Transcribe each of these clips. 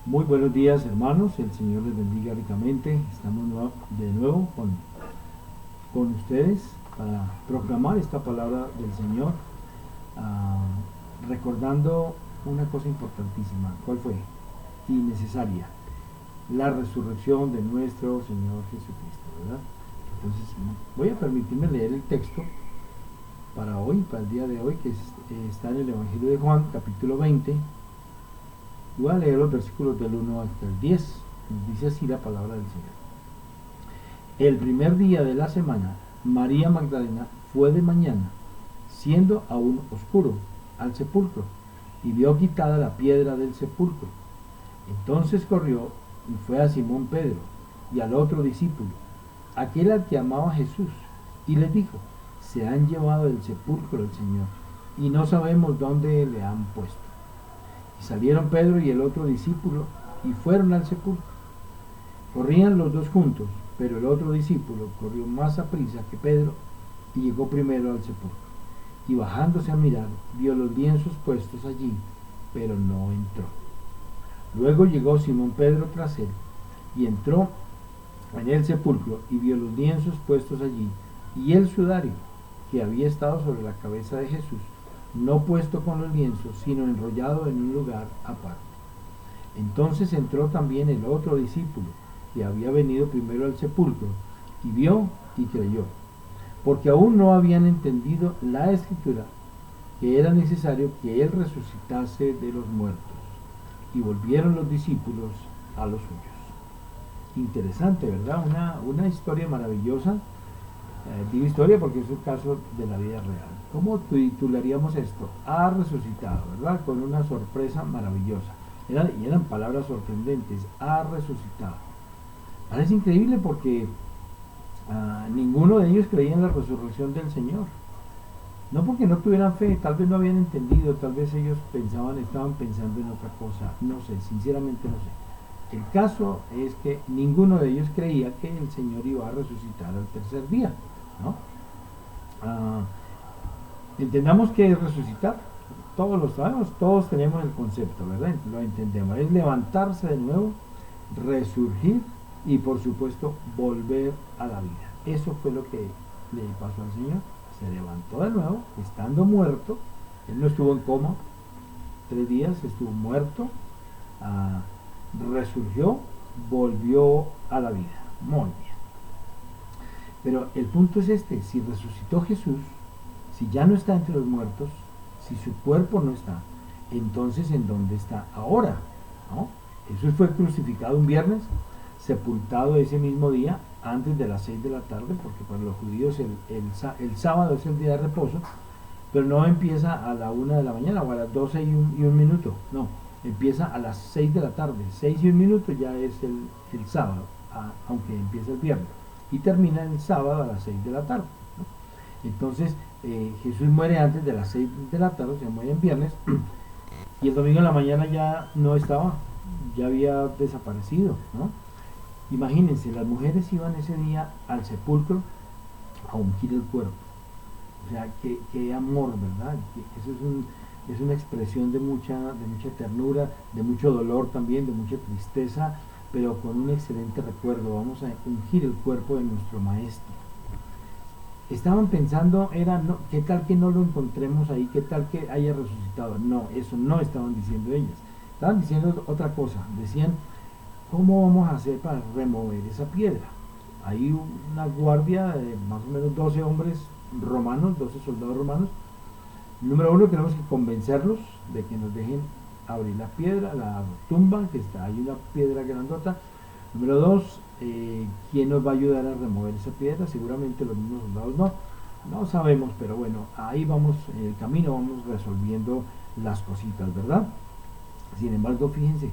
Muy buenos días, hermanos, el Señor les bendiga ricamente. Estamos de nuevo con ustedes para proclamar esta palabra del Señor, ah, recordando una cosa importantísima. ¿Cuál fue? Y necesaria: la resurrección de nuestro Señor Jesucristo, ¿verdad? Entonces voy a permitirme leer el texto para hoy, para el día de hoy, que está en el Evangelio de Juan, capítulo 20. Voy a leer los versículos del 1 hasta el 10. Nos dice así la palabra del Señor. El primer día de la semana, María Magdalena fue de mañana, siendo aún oscuro, al sepulcro, y vio quitada la piedra del sepulcro. Entonces corrió y fue a Simón Pedro y al otro discípulo, aquel al que amaba Jesús, y les dijo: se han llevado del sepulcro el Señor, y no sabemos dónde le han puesto. Y salieron Pedro y el otro discípulo y fueron al sepulcro. Corrían los dos juntos, pero el otro discípulo corrió más aprisa que Pedro y llegó primero al sepulcro. Y bajándose a mirar, vio los lienzos puestos allí, pero no entró. Luego llegó Simón Pedro tras él y entró en el sepulcro y vio los lienzos puestos allí y el sudario que había estado sobre la cabeza de Jesús, no puesto con los lienzos, sino enrollado en un lugar aparte. Entonces entró también el otro discípulo, que había venido primero al sepulcro, y vio y creyó, porque aún no habían entendido la escritura, que era necesario que él resucitase de los muertos. Y volvieron los discípulos a los suyos. Interesante, ¿verdad? Una historia maravillosa. Digo historia porque es un caso de la vida real. ¿Cómo titularíamos esto? Ha resucitado, ¿verdad? Con una sorpresa maravillosa. Eran palabras sorprendentes. Ha resucitado. Parece increíble porque ninguno de ellos creía en la resurrección del Señor. No porque no tuvieran fe, tal vez no habían entendido, tal vez ellos estaban pensando en otra cosa. No sé, sinceramente no sé. El caso es que ninguno de ellos creía que el Señor iba a resucitar al tercer día, ¿no? Entendamos que es resucitar. Todos lo sabemos, todos tenemos el concepto, ¿verdad? Lo entendemos. Es levantarse de nuevo, resurgir y por supuesto volver a la vida. Eso fue lo que le pasó al Señor. Se levantó de nuevo, estando muerto. Él no estuvo en coma 3 días, estuvo muerto. Resurgió, volvió a la vida. Muy bien. Pero el punto es este: si resucitó Jesús, si ya no está entre los muertos, si su cuerpo no está, entonces ¿en dónde está ahora? ¿No? Jesús fue crucificado un viernes, sepultado ese mismo día, antes de las 6 de la tarde, porque para los judíos el sábado es el día de reposo, pero no empieza a la 1 de la mañana o a las 12 y un minuto, no, empieza a las 6 de la tarde, 6 y un minuto ya es el sábado, aunque empieza el viernes, y termina el sábado a las 6 de la tarde, ¿no? Entonces Jesús muere antes de las 6 de la tarde, se muere en viernes, y el domingo en la mañana ya no estaba, ya había desaparecido, ¿no? Imagínense, las mujeres iban ese día al sepulcro a ungir el cuerpo. O sea, qué amor, ¿verdad? Eso es una expresión de mucha ternura, de mucho dolor también, de mucha tristeza, pero con un excelente recuerdo. Vamos a ungir el cuerpo de nuestro Maestro. Estaban pensando, ¿qué tal que no lo encontremos ahí? ¿Qué tal que haya resucitado? No, eso no estaban diciendo ellas. Estaban diciendo otra cosa. Decían: ¿cómo vamos a hacer para remover esa piedra? Hay una guardia de más o menos 12 hombres romanos, 12 soldados romanos. Número uno, tenemos que convencerlos de que nos dejen abrir la piedra, la tumba, que está ahí, una piedra grandota. Número dos, ¿quién nos va a ayudar a remover esa piedra? Seguramente los mismos soldados no sabemos, pero bueno, ahí vamos, en el camino vamos resolviendo las cositas, ¿verdad? Sin embargo, fíjense,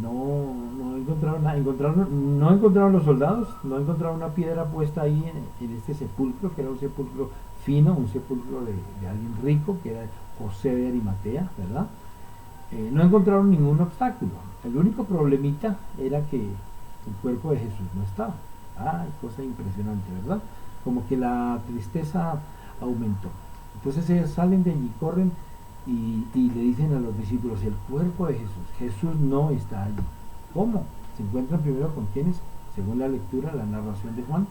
no encontraron nada, no encontraron los soldados, no encontraron una piedra puesta ahí en este sepulcro, que era un sepulcro fino, un sepulcro de alguien rico, que era José de Arimatea, ¿verdad? No encontraron ningún obstáculo. El único problemita era que el cuerpo de Jesús no estaba. Cosa impresionante, ¿verdad? Como que la tristeza aumentó. Entonces ellos salen de allí, corren y le dicen a los discípulos, el cuerpo de Jesús. Jesús no está allí. ¿Cómo? Se encuentran primero con quienes, según la lectura, la narración de Juan,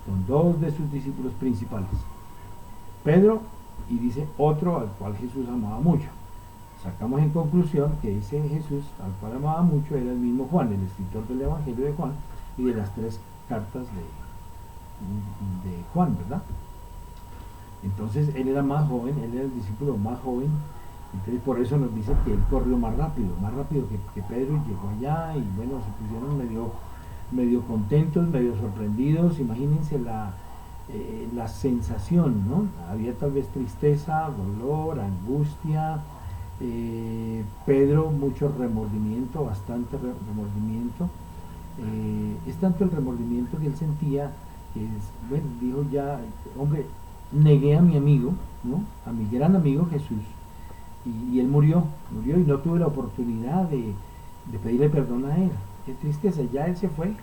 con dos de sus discípulos principales, Pedro y dice otro al cual Jesús amaba mucho. Sacamos en conclusión que ese Jesús al cual amaba mucho era el mismo Juan, el escritor del Evangelio de Juan y de las tres cartas de Juan, ¿verdad? Entonces él era más joven, él era el discípulo más joven, entonces por eso nos dice que él corrió más rápido que Pedro, y llegó allá y bueno, se pusieron medio contentos, medio sorprendidos. Imagínense la sensación, ¿no? Había tal vez tristeza, dolor, angustia, Pedro mucho remordimiento, bastante remordimiento. Es tanto el remordimiento que él sentía que bueno, dijo ya, hombre, negué a mi amigo, ¿no? A mi gran amigo Jesús, y él murió y no tuve la oportunidad de pedirle perdón a él. Qué tristeza, ya él se fue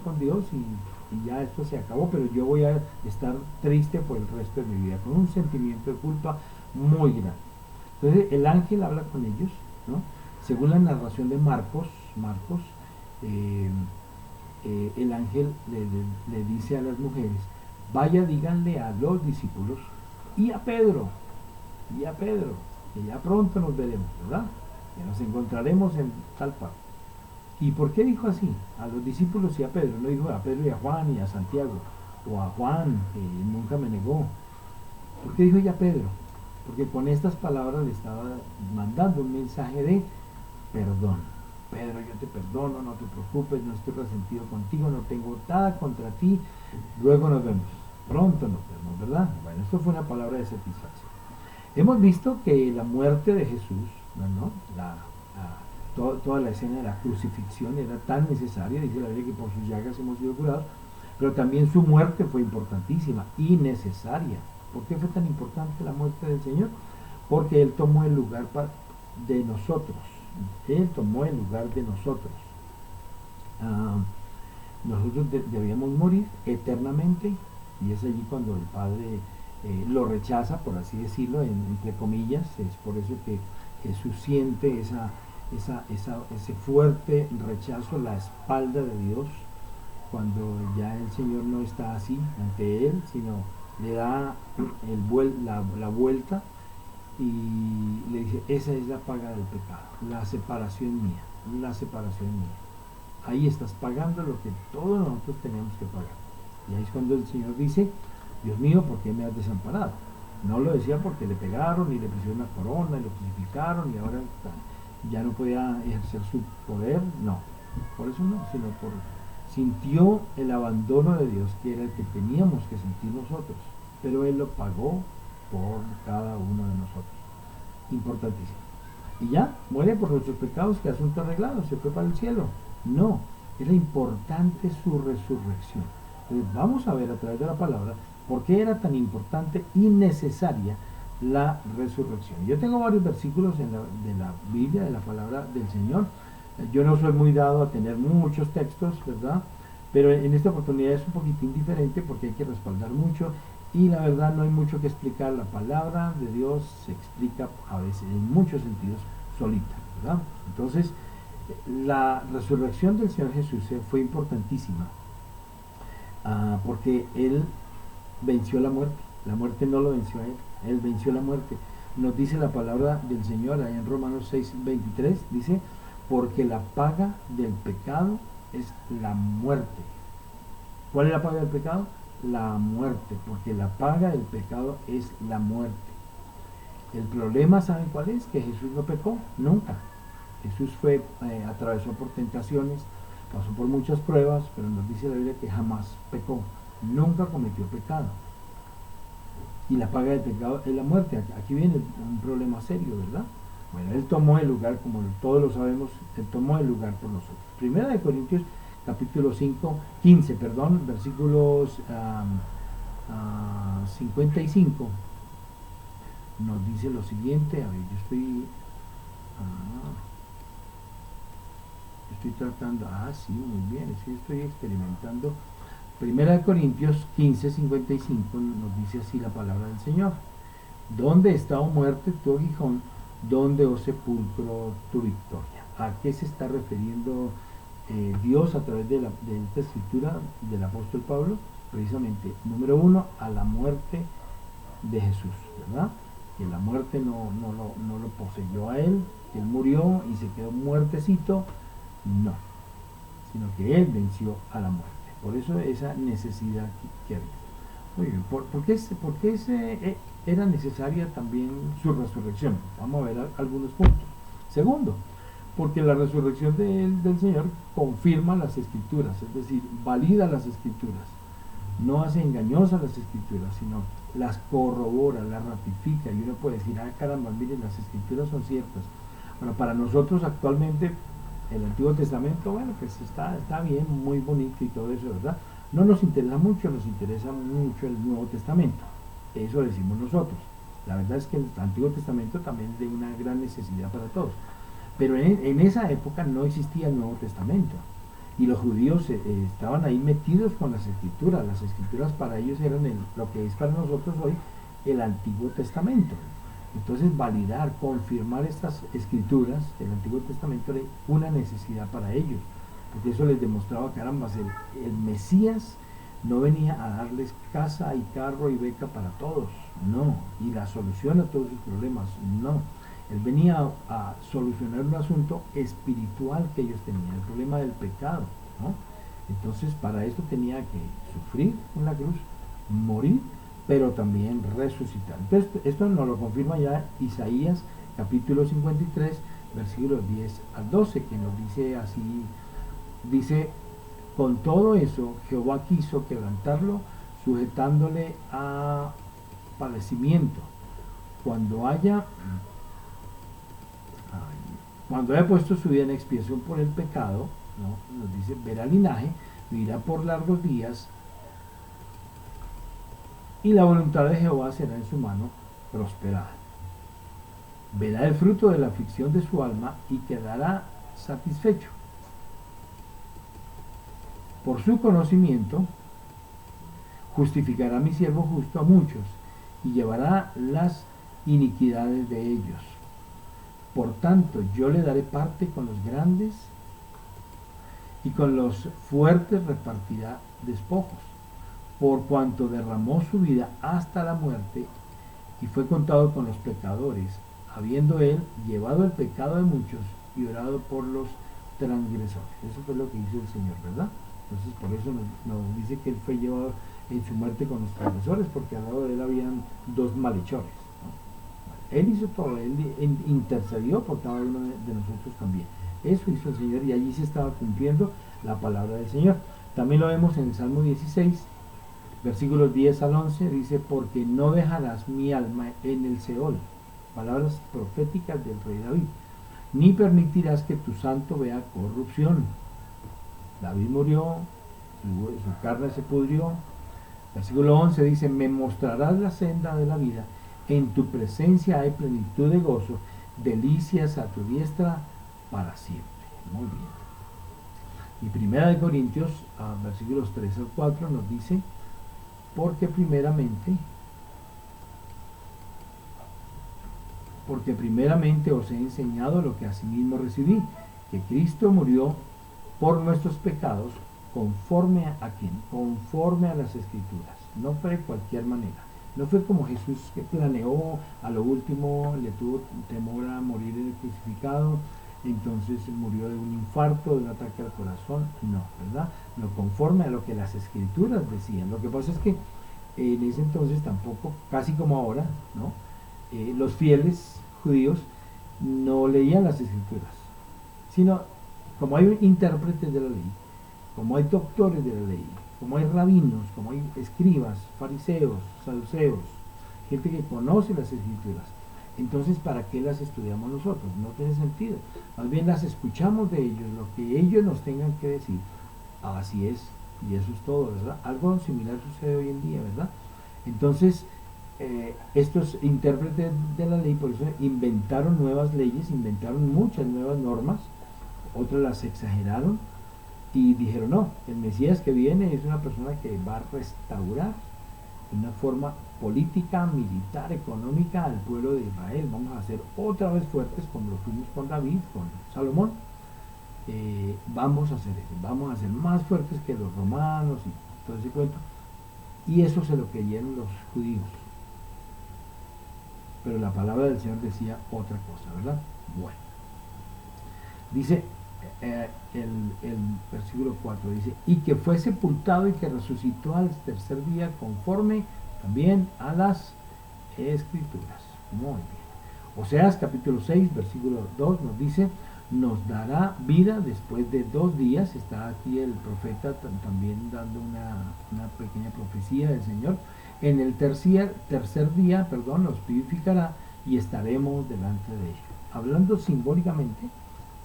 con Dios y ya esto se acabó, pero yo voy a estar triste por el resto de mi vida, con un sentimiento de culpa muy grande. Entonces el ángel habla con ellos, ¿no? Según la narración de Marcos, el ángel le dice a las mujeres, vaya, díganle a los discípulos y a Pedro, que ya pronto nos veremos, ¿verdad? Que nos encontraremos en tal parte. ¿Y por qué dijo así? A los discípulos y a Pedro, no dijo a Pedro y a Juan y a Santiago, o a Juan, que nunca me negó. ¿Por qué dijo ya Pedro? Porque con estas palabras le estaba mandando un mensaje de perdón. Pedro, yo te perdono, no te preocupes, no estoy resentido contigo, no tengo nada contra ti, luego nos vemos, pronto nos vemos, ¿verdad? Bueno, esto fue una palabra de satisfacción. Hemos visto que la muerte de Jesús, ¿no? Toda la escena de la crucifixión era tan necesaria, dice la Biblia que por sus llagas hemos sido curados, pero también su muerte fue importantísima y necesaria. ¿Por qué fue tan importante la muerte del Señor? Porque Él tomó el lugar de nosotros. Él tomó el lugar de nosotros. Nosotros debíamos morir eternamente, y es allí cuando el Padre lo rechaza, por así decirlo, entre comillas. Es por eso que Jesús siente ese fuerte rechazo, la espalda de Dios, cuando ya el Señor no está así ante Él, sino le da la vuelta y le dice, esa es la paga del pecado, la separación mía. Ahí estás pagando lo que todos nosotros tenemos que pagar. Y ahí es cuando el Señor dice, Dios mío, ¿por qué me has desamparado? No lo decía porque le pegaron y le pusieron una corona y lo crucificaron y ahora ya no podía ejercer su poder, no, por eso no, sino sintió el abandono de Dios, que era el que teníamos que sentir nosotros, pero Él lo pagó por cada uno de nosotros. Importantísimo. Y ya, muere por nuestros pecados, que asunto arreglado, se fue para el cielo. No, era importante su resurrección. Entonces vamos a ver a través de la palabra por qué era tan importante y necesaria la resurrección. Yo tengo varios versículos de la Biblia, de la palabra del Señor. Yo no soy muy dado a tener muchos textos, ¿verdad? Pero en esta oportunidad es un poquitín diferente porque hay que respaldar mucho y la verdad no hay mucho que explicar. La palabra de Dios se explica a veces en muchos sentidos solita, ¿verdad? Entonces, la resurrección del Señor Jesús fue importantísima porque Él venció la muerte no lo venció a Él venció la muerte. Nos dice la palabra del Señor ahí en Romanos 6:23, dice, porque la paga del pecado es la muerte. ¿Cuál es la paga del pecado? La muerte, porque la paga del pecado es la muerte. El problema, ¿saben cuál es? Que Jesús no pecó, nunca. Jesús atravesó por tentaciones, pasó por muchas pruebas, pero nos dice la Biblia que jamás pecó, nunca cometió pecado. Y la paga del pecado es la muerte. Aquí viene un problema serio, ¿verdad? Bueno, Él tomó el lugar, como todos lo sabemos, Él tomó el lugar por nosotros. Primera de Corintios, capítulo 15, versículos 55, nos dice lo siguiente. A ver, yo estoy tratando, sí, muy bien, es que estoy experimentando. Primera de Corintios 15:55 nos dice así la palabra del Señor. ¿Dónde está, oh muerte, tu aguijón? ¿Dónde, oh sepulcro, tu victoria? ¿A qué se está refiriendo Dios a través de esta escritura del apóstol Pablo? Precisamente, número uno, a la muerte de Jesús, ¿verdad? Que la muerte no lo poseyó a él, que él murió y se quedó muertecito, no, sino que él venció a la muerte. Por eso esa necesidad que había. Muy bien, ¿por qué era necesaria también su resurrección? Vamos a ver algunos puntos. Segundo, porque la resurrección del Señor confirma las escrituras, es decir, valida las escrituras. No hace engañosas las escrituras, sino las corrobora, las ratifica, y uno puede decir, ah, caramba, miren, las escrituras son ciertas. Bueno, para nosotros actualmente el Antiguo Testamento, bueno, pues está bien, muy bonito y todo eso, ¿verdad? No nos interesa mucho, nos interesa mucho el Nuevo Testamento. Eso decimos nosotros. La verdad es que el Antiguo Testamento también es de una gran necesidad para todos. Pero en esa época no existía el Nuevo Testamento. Y los judíos estaban ahí metidos con las escrituras. Las escrituras para ellos eran lo que es para nosotros hoy el Antiguo Testamento. Entonces validar, confirmar estas escrituras del Antiguo Testamento era una necesidad para ellos, porque eso les demostraba, caramba, el Mesías no venía a darles casa y carro y beca para todos, no, y la solución a todos sus problemas, no. Él venía a solucionar un asunto espiritual que ellos tenían, el problema del pecado, ¿no? Entonces para esto tenía que sufrir en la cruz, morir, pero también resucitar. Entonces esto nos lo confirma ya Isaías capítulo 53 versículos 10 al 12, que nos dice así, dice: con todo eso Jehová quiso quebrantarlo, sujetándole a padecimiento, cuando haya puesto su vida en expiación por el pecado, ¿no? Nos dice, verá linaje, vivirá por largos días, y la voluntad de Jehová será en su mano prosperada. Verá el fruto de la aflicción de su alma y quedará satisfecho. Por su conocimiento justificará mi siervo justo a muchos y llevará las iniquidades de ellos. Por tanto, yo le daré parte con los grandes y con los fuertes repartirá despojos, por cuanto derramó su vida hasta la muerte y fue contado con los pecadores, habiendo él llevado el pecado de muchos y orado por los transgresores. Eso fue lo que hizo el Señor, ¿verdad? Entonces por eso nos dice que él fue llevado en su muerte con los transgresores, porque al lado de él habían dos malhechores, ¿no? Él hizo todo, él intercedió por cada uno de nosotros también. Eso hizo el Señor y allí se estaba cumpliendo la palabra del Señor. También lo vemos en el Salmo 16, versículos 10 al 11, dice: porque no dejarás mi alma en el Seol, palabras proféticas del rey David, ni permitirás que tu santo vea corrupción. David murió, su carne se pudrió. Versículo 11 dice: me mostrarás la senda de la vida, en tu presencia hay plenitud de gozo, delicias a tu diestra para siempre. Muy bien. Y Primera de Corintios, versículos 3 al 4 nos dice: porque primeramente os he enseñado lo que asimismo recibí, que Cristo murió por nuestros pecados, conforme a quién, conforme a las Escrituras. No fue de cualquier manera. No fue como Jesús, que planeó a lo último, le tuvo temor a morir en el crucificado, entonces murió de un infarto, de un ataque al corazón. No, ¿verdad? No, conforme a lo que las Escrituras decían. Lo que pasa es que en ese entonces tampoco, casi como ahora, ¿no? Los fieles judíos no leían las Escrituras, sino como hay intérpretes de la ley, como hay doctores de la ley, como hay rabinos, como hay escribas, fariseos, saduceos, gente que conoce las Escrituras. Entonces, ¿para qué las estudiamos nosotros? No tiene sentido. Más bien las escuchamos de ellos, lo que ellos nos tengan que decir. Así es, y eso es todo, ¿verdad? Algo similar sucede hoy en día, ¿verdad? Entonces, estos intérpretes de la ley, por eso inventaron nuevas leyes, inventaron muchas nuevas normas, otras las exageraron y dijeron: no, el Mesías que viene es una persona que va a restaurar de una forma política, militar, económica al pueblo de Israel. Vamos a ser otra vez fuertes como lo fuimos con David, con Salomón. Vamos a hacer eso, vamos a ser más fuertes que los romanos y todo ese cuento. Y eso se lo creyeron los judíos. Pero la palabra del Señor decía otra cosa, ¿verdad? Bueno. Dice el versículo 4, dice, y que fue sepultado y que resucitó al tercer día conforme también a las Escrituras. Muy bien. Oseas capítulo 6, versículo 2 nos dice, nos dará vida después de 2 días. Está aquí el profeta también dando una pequeña profecía del Señor. En el tercer día, nos vivificará y estaremos delante de él. Hablando simbólicamente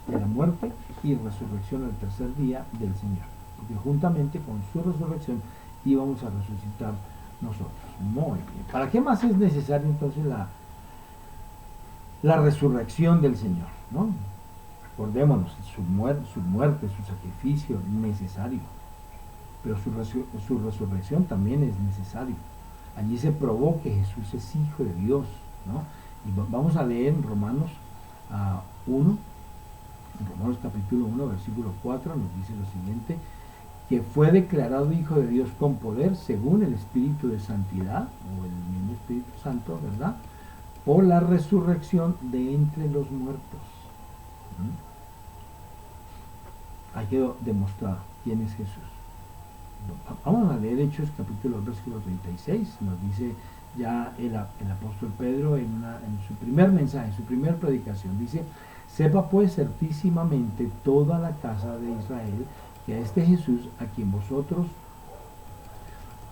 de la muerte y resurrección al tercer día del Señor. Porque juntamente con su resurrección íbamos a resucitar nosotros. Muy bien. ¿Para qué más es necesaria entonces la resurrección del Señor? ¿No? Acordémonos, su muerte, su sacrificio necesario, pero su resurrección también es necesario. Allí se probó que Jesús es Hijo de Dios, ¿no? Y vamos a leer en Romanos 1, en Romanos capítulo 1, versículo 4, nos dice lo siguiente, que fue declarado Hijo de Dios con poder según el Espíritu de Santidad, o el mismo Espíritu Santo, ¿verdad? Por la resurrección de entre los muertos. Ha quedado demostrado quién es Jesús. Vamos a leer Hechos capítulo versículo 36, nos dice ya el apóstol Pedro en su primer mensaje, en su primera predicación, dice, sepa pues certísimamente toda la casa de Israel que a este Jesús, a quien vosotros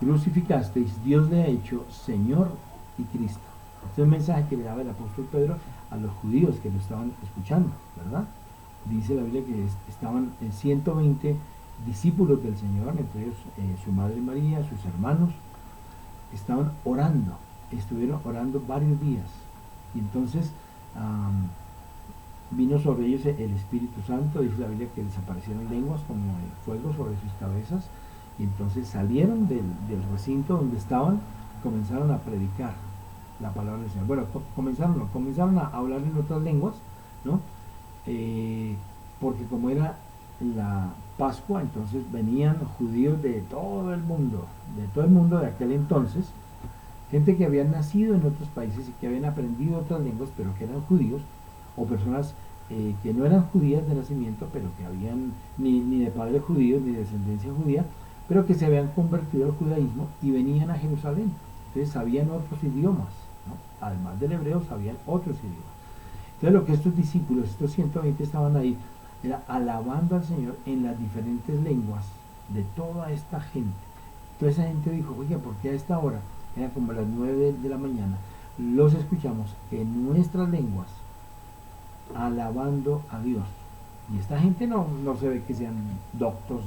crucificasteis, Dios le ha hecho Señor y Cristo. Este es el mensaje que le daba el apóstol Pedro a los judíos que lo estaban escuchando, ¿verdad? Dice la Biblia que estaban 120 discípulos del Señor, entre ellos su madre María, sus hermanos, estaban orando, estuvieron orando varios días. Y entonces vino sobre ellos el Espíritu Santo, dice la Biblia que desaparecieron lenguas como el fuego sobre sus cabezas, y entonces salieron del recinto donde estaban, comenzaron a predicar la palabra del Señor. Bueno, comenzaron a hablar en otras lenguas, ¿no? Porque como era la Pascua, entonces venían judíos de todo el mundo de aquel entonces, gente que habían nacido en otros países y que habían aprendido otras lenguas, pero que eran judíos, o personas que no eran judías de nacimiento, pero que habían ni de padres judíos ni de descendencia judía, pero que se habían convertido al judaísmo y venían a Jerusalén. Entonces sabían otros idiomas, ¿no? Además del hebreo sabían otros idiomas. Entonces lo que estos discípulos, estos 120 estaban ahí, era alabando al Señor en las diferentes lenguas de toda esta gente. Entonces esa gente dijo, oye, ¿por qué a esta hora? Era como las 9 de la mañana, los escuchamos en nuestras lenguas alabando a Dios. Y esta gente no se ve que sean doctos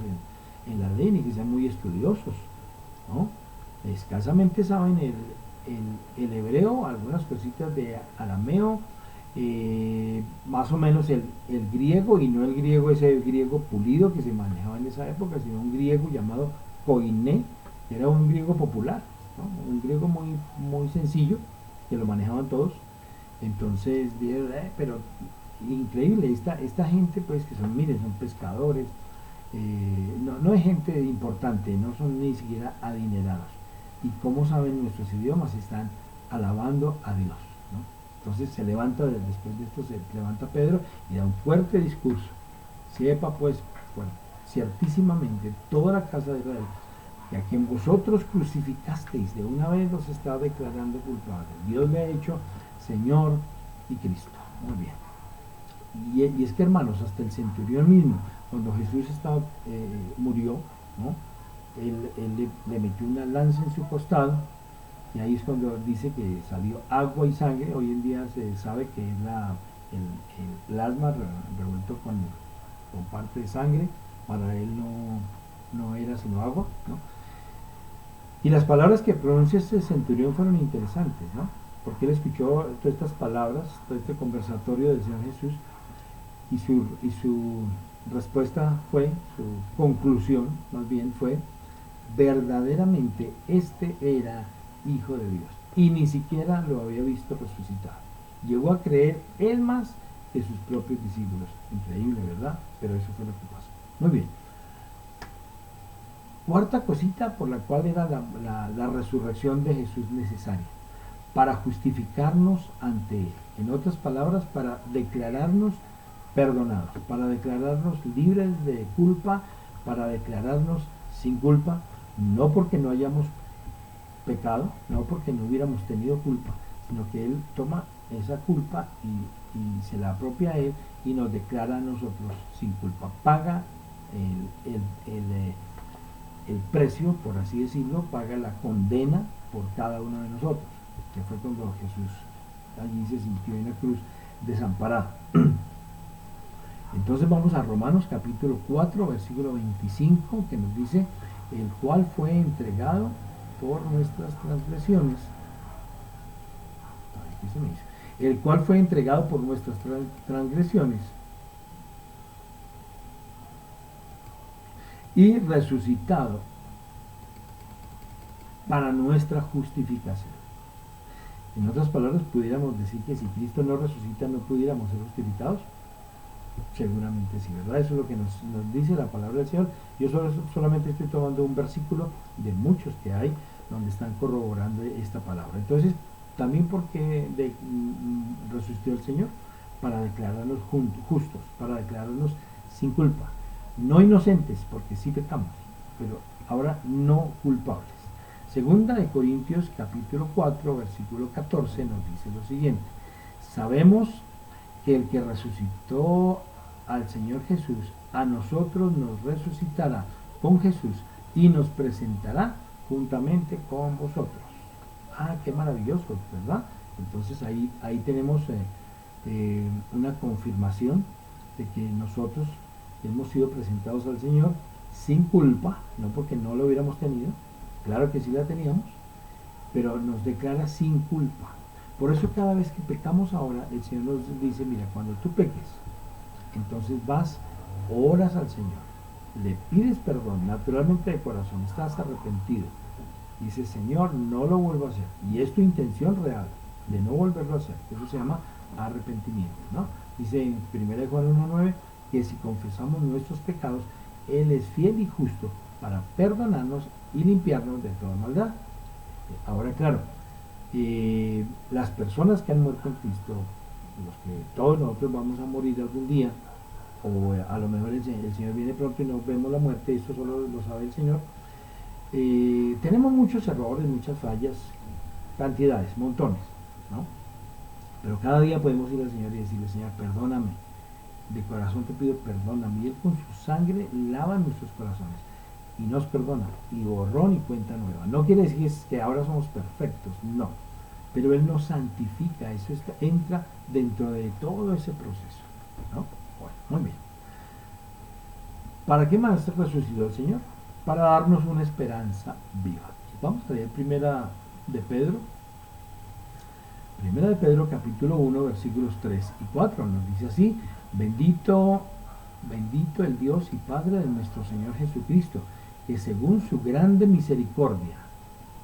en la ley, ni que sean muy estudiosos, ¿no? Escasamente saben el hebreo, algunas cositas de arameo, más o menos el griego, y no el griego ese griego pulido que se manejaba en esa época, sino un griego llamado koiné, que era un griego popular, ¿no? Un griego muy, muy sencillo, que lo manejaban todos. Entonces dijeron, pero increíble, esta gente pues que son, miren, son pescadores, no es gente importante, no son ni siquiera adinerados. Y como saben nuestros idiomas, están alabando a Dios, ¿no? Entonces se levanta, después de esto se levanta Pedro y da un fuerte discurso. Sepa pues, bueno, ciertísimamente toda la casa de Israel que a quien vosotros crucificasteis, de una vez los está declarando culpables. Dios le ha hecho Señor y Cristo. Muy bien. Y es que, hermanos, hasta el centurión mismo, cuando Jesús murió, ¿no? Él le metió una lanza en su costado, y ahí es cuando dice que salió agua y sangre. Hoy en día se sabe que es el plasma revuelto con parte de sangre. Para él no era sino agua, ¿no? Y las palabras que pronuncia este centurión fueron interesantes, ¿no? Porque él escuchó todas estas palabras, todo este conversatorio del Señor Jesús, y su respuesta fue, su conclusión más bien fue, verdaderamente este era Hijo de Dios. Y ni siquiera lo había visto resucitado. Llegó a creer él más que sus propios discípulos. Increíble, ¿verdad? Pero eso fue lo que pasó. Muy bien. Cuarta cosita por la cual era la resurrección de Jesús necesaria. Para justificarnos ante Él. En otras palabras, para declararnos perdonados, para declararnos libres de culpa, para declararnos sin culpa, no porque no hayamos pecado, no porque no hubiéramos tenido culpa, sino que Él toma esa culpa y se la apropia a Él y nos declara a nosotros sin culpa. Paga el precio, por así decirlo, paga la condena por cada uno de nosotros, que fue cuando Jesús allí se sintió en la cruz desamparado. Entonces vamos a Romanos capítulo 4, versículo 25, que nos dice, el cual fue entregado por nuestras transgresiones. ¿Qué se me dice? El cual fue entregado por nuestras transgresiones y resucitado para nuestra justificación. En otras palabras, pudiéramos decir que si Cristo no resucita, no pudiéramos ser justificados. Seguramente sí, ¿verdad? Eso es lo que nos dice la palabra del Señor. Yo solamente estoy tomando un versículo de muchos que hay donde están corroborando esta palabra. Entonces, también porque resucitó el Señor para declararnos justos, para declararnos sin culpa, no inocentes, porque sí pecamos, pero ahora no culpables. Segunda de Corintios capítulo 4, versículo 14 nos dice lo siguiente: sabemos que el que resucitó al Señor Jesús, a nosotros nos resucitará con Jesús y nos presentará juntamente con vosotros. Ah, qué maravilloso, ¿verdad? Entonces ahí tenemos una confirmación de que nosotros hemos sido presentados al Señor sin culpa, no porque no lo hubiéramos tenido, claro que sí la teníamos, pero nos declara sin culpa. Por eso cada vez que pecamos ahora, el Señor nos dice, mira, cuando tú peques, entonces vas, oras al Señor, le pides perdón, naturalmente de corazón, estás arrepentido. Dice, Señor, no lo vuelvo a hacer. Y es tu intención real de no volverlo a hacer. Eso se llama arrepentimiento, ¿no? Dice en 1 Juan 1:9 que si confesamos nuestros pecados, Él es fiel y justo para perdonarnos y limpiarnos de toda maldad. Ahora, claro, las personas que han muerto en Cristo, los que todos nosotros vamos a morir algún día, o a lo mejor el Señor viene pronto y nos vemos la muerte, esto solo lo sabe el Señor. Tenemos muchos errores, muchas fallas, cantidades, montones, ¿no? Pero cada día podemos ir al Señor y decirle, Señor, perdóname, de corazón te pido perdóname. Y Él con su sangre lava nuestros corazones y nos perdona, y borrón y cuenta nueva. No quiere decir que ahora somos perfectos, no, pero Él nos santifica, eso entra dentro de todo ese proceso, ¿no? Bueno, muy bien. ¿Para qué más resucitó el Señor? Para darnos una esperanza viva. Vamos a leer Primera de Pedro capítulo 1 versículos 3 y 4. Nos dice así: bendito el Dios y Padre de nuestro Señor Jesucristo, que según su grande misericordia,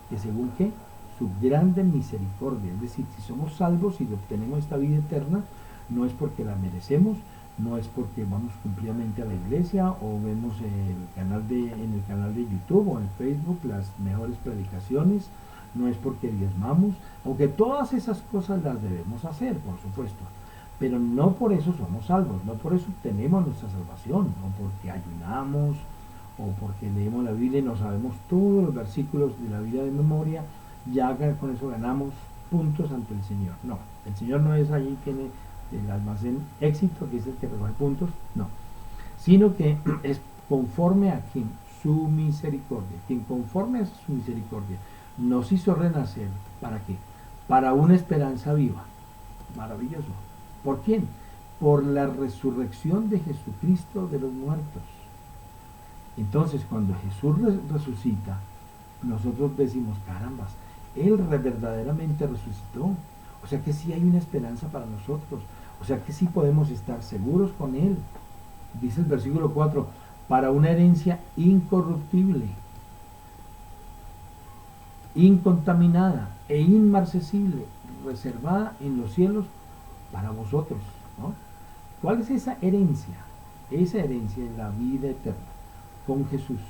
que según qué, su grande misericordia, es decir, si somos salvos y obtenemos esta vida eterna, no es porque la merecemos, no es porque vamos cumplidamente a la iglesia o vemos en el canal de YouTube o en Facebook las mejores predicaciones, no es porque diezmamos, aunque todas esas cosas las debemos hacer, por supuesto, pero no por eso somos salvos, no por eso obtenemos nuestra salvación, no porque ayunamos o porque leemos la Biblia y nos sabemos todos los versículos de la Biblia de memoria, ya con eso ganamos puntos ante el Señor. No, el Señor no es allí tiene el almacén éxito, que es el que recoge puntos, no, sino que es conforme a quien su misericordia, quien conforme a su misericordia nos hizo renacer. ¿Para qué? Para una esperanza viva. Maravilloso. ¿Por quién? Por la resurrección de Jesucristo de los muertos. Entonces, cuando Jesús resucita, nosotros decimos, carambas, Él verdaderamente resucitó. O sea que sí hay una esperanza para nosotros. O sea que sí podemos estar seguros con Él. Dice el versículo 4, para una herencia incorruptible, incontaminada e inmarcesible, reservada en los cielos para vosotros, ¿no? ¿Cuál es esa herencia? Esa herencia es la vida eterna con Jesús,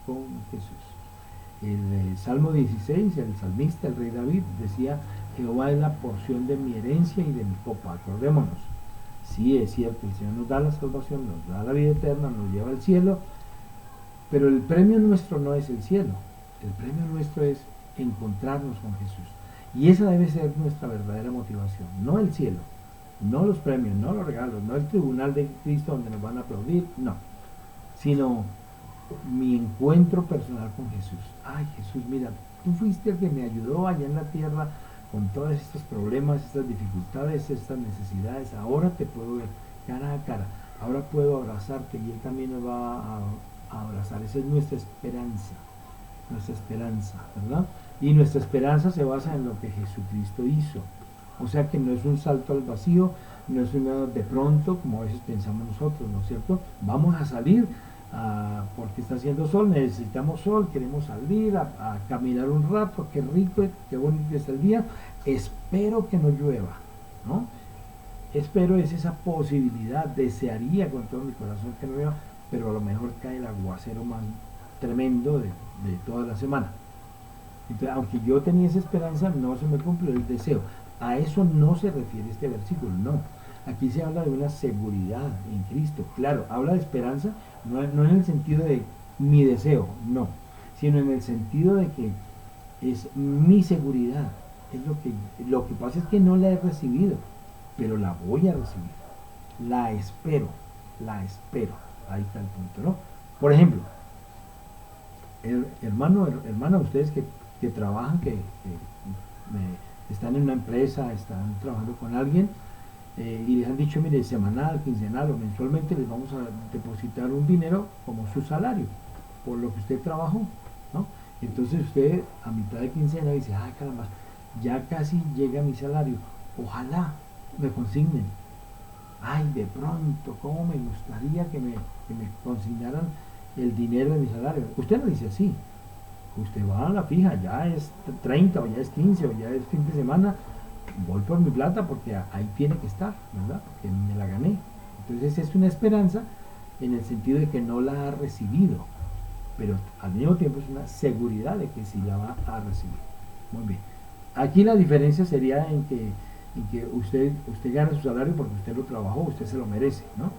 con Jesús. El Salmo 16, el salmista, el rey David, decía: Jehová es la porción de mi herencia y de mi copa. Acordémonos, sí es cierto, el Señor nos da la salvación, nos da la vida eterna, nos lleva al cielo, pero el premio nuestro no es el cielo, el premio nuestro es encontrarnos con Jesús. Y esa debe ser nuestra verdadera motivación, no el cielo, no los premios, no los regalos, no el tribunal de Cristo donde nos van a aplaudir, no, sino mi encuentro personal con Jesús. Ay, Jesús, mira, tú fuiste el que me ayudó allá en la tierra con todos estos problemas, estas dificultades, estas necesidades. Ahora te puedo ver cara a cara, ahora puedo abrazarte y Él también nos va a abrazar. Esa es nuestra esperanza, ¿verdad? Y nuestra esperanza se basa en lo que Jesucristo hizo. O sea que no es un salto al vacío, no es una de pronto, como a veces pensamos nosotros, ¿no es cierto? Vamos a salir porque está haciendo sol, necesitamos sol, queremos salir a caminar un rato, qué rico, qué bonito está el día, espero que no llueva, ¿no? Espero, es esa posibilidad, desearía con todo mi corazón que no llueva, pero a lo mejor cae el aguacero más tremendo de toda la semana. Entonces, aunque yo tenía esa esperanza, no se me cumplió el deseo. A eso no se refiere este versículo, no. Aquí se habla de una seguridad en Cristo. Claro, habla de esperanza, no en el sentido de mi deseo, no, sino en el sentido de que es mi seguridad. Es lo que pasa es que no la he recibido, pero la voy a recibir. La espero. Ahí está el punto, ¿no? Por ejemplo, hermana, ustedes que trabajan, que están en una empresa, están trabajando con alguien, y les han dicho, mire, semanal, quincenal o mensualmente les vamos a depositar un dinero como su salario por lo que usted trabajó, ¿no? Entonces usted a mitad de quincena dice: ay, caramba, ya casi llega mi salario, ojalá me consignen. Ay, de pronto, cómo me gustaría que me consignaran el dinero de mi salario. Usted no dice así, usted va a la fija, ya es 30 o ya es 15 o ya es fin de semana, voy por mi plata porque ahí tiene que estar, ¿verdad? Porque me la gané. Entonces es una esperanza en el sentido de que no la ha recibido, pero al mismo tiempo es una seguridad de que sí la va a recibir. Muy bien. Aquí la diferencia sería en que usted gana su salario porque usted lo trabajó, usted se lo merece, ¿no?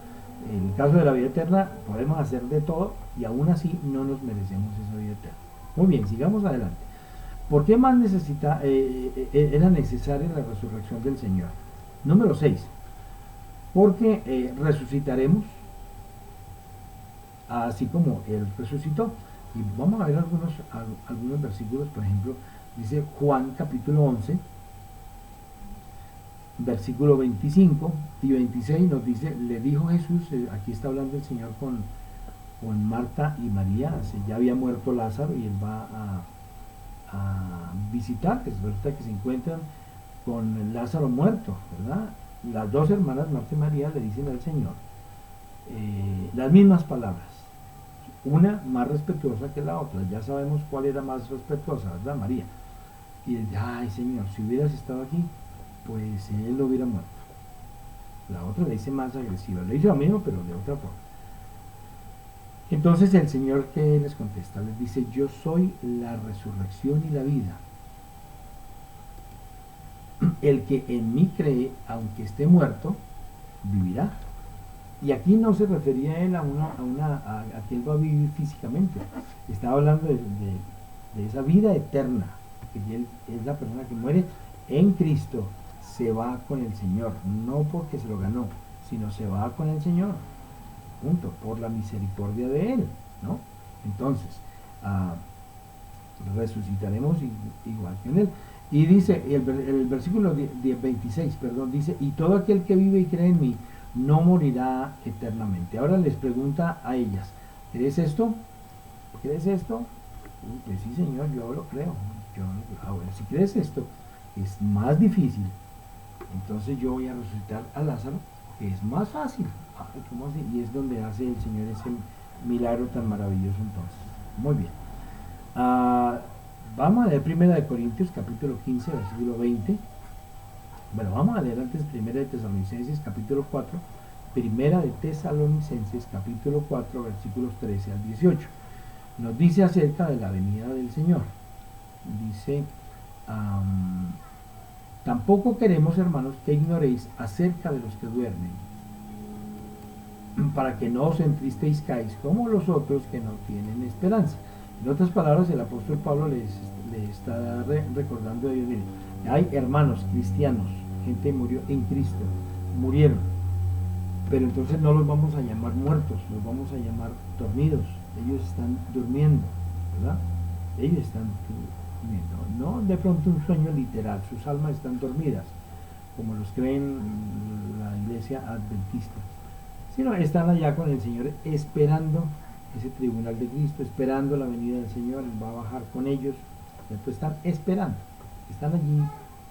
En el caso de la vida eterna podemos hacer de todo y aún así no nos merecemos esa vida eterna. Muy bien, sigamos adelante. ¿Por qué más era necesaria la resurrección del Señor? Número 6. Porque resucitaremos así como Él resucitó. Y vamos a ver algunos versículos. Por ejemplo, dice Juan capítulo 11, versículo 25 y 26 nos dice: le dijo Jesús, aquí está hablando el Señor con Marta y María, ya había muerto Lázaro y Él va a visitar, resulta que se encuentran con Lázaro muerto, ¿verdad? Las dos hermanas, Marta y María, le dicen al Señor las mismas palabras, una más respetuosa que la otra. Ya sabemos cuál era más respetuosa, ¿verdad? María. Y dice: ay, Señor, si hubieras estado aquí, pues él lo hubiera muerto. La otra le dice más agresiva, le dice lo mismo pero de otra forma. Entonces el Señor, ¿qué les contesta? Les dice: yo soy la resurrección y la vida. El que en mí cree, aunque esté muerto, vivirá. Y aquí no se refería a él a que él va a vivir físicamente. Estaba hablando de esa vida eterna, que él es la persona que muere en Cristo, se va con el Señor, no porque se lo ganó, sino se va con el Señor. Punto, por la misericordia de Él, ¿no? Entonces, resucitaremos igual que en Él. Y dice, el versículo 26, perdón, dice: y todo aquel que vive y cree en mí, no morirá eternamente. Ahora les pregunta a ellas: ¿crees esto? ¿Crees esto? Pues sí, Señor, yo lo creo. Bueno, si crees esto, es más difícil, entonces yo voy a resucitar a Lázaro, que es más fácil. ¿Cómo así? Y es donde hace el Señor ese milagro tan maravilloso entonces. Muy bien. Vamos a leer Primera de Corintios capítulo 15 versículo 20. Bueno, vamos a leer antes Primera de Tesalonicenses capítulo 4, Primera de Tesalonicenses capítulo 4 versículos 13 al 18. Nos dice acerca de la venida del Señor. Dice, tampoco queremos, hermanos, que ignoréis acerca de los que duermen, para que no os entristezcáis como los otros que no tienen esperanza. En otras palabras, el apóstol Pablo les está recordando a ellos, miren, hay hermanos cristianos, gente murió en Cristo, murieron, pero entonces no los vamos a llamar muertos, los vamos a llamar dormidos. Ellos están durmiendo, ¿verdad? Ellos están durmiendo, no de pronto un sueño literal, sus almas están dormidas, como los creen la iglesia adventista, sino están allá con el Señor esperando ese tribunal de Cristo, esperando la venida del Señor. Él va a bajar con ellos, entonces están esperando, están allí,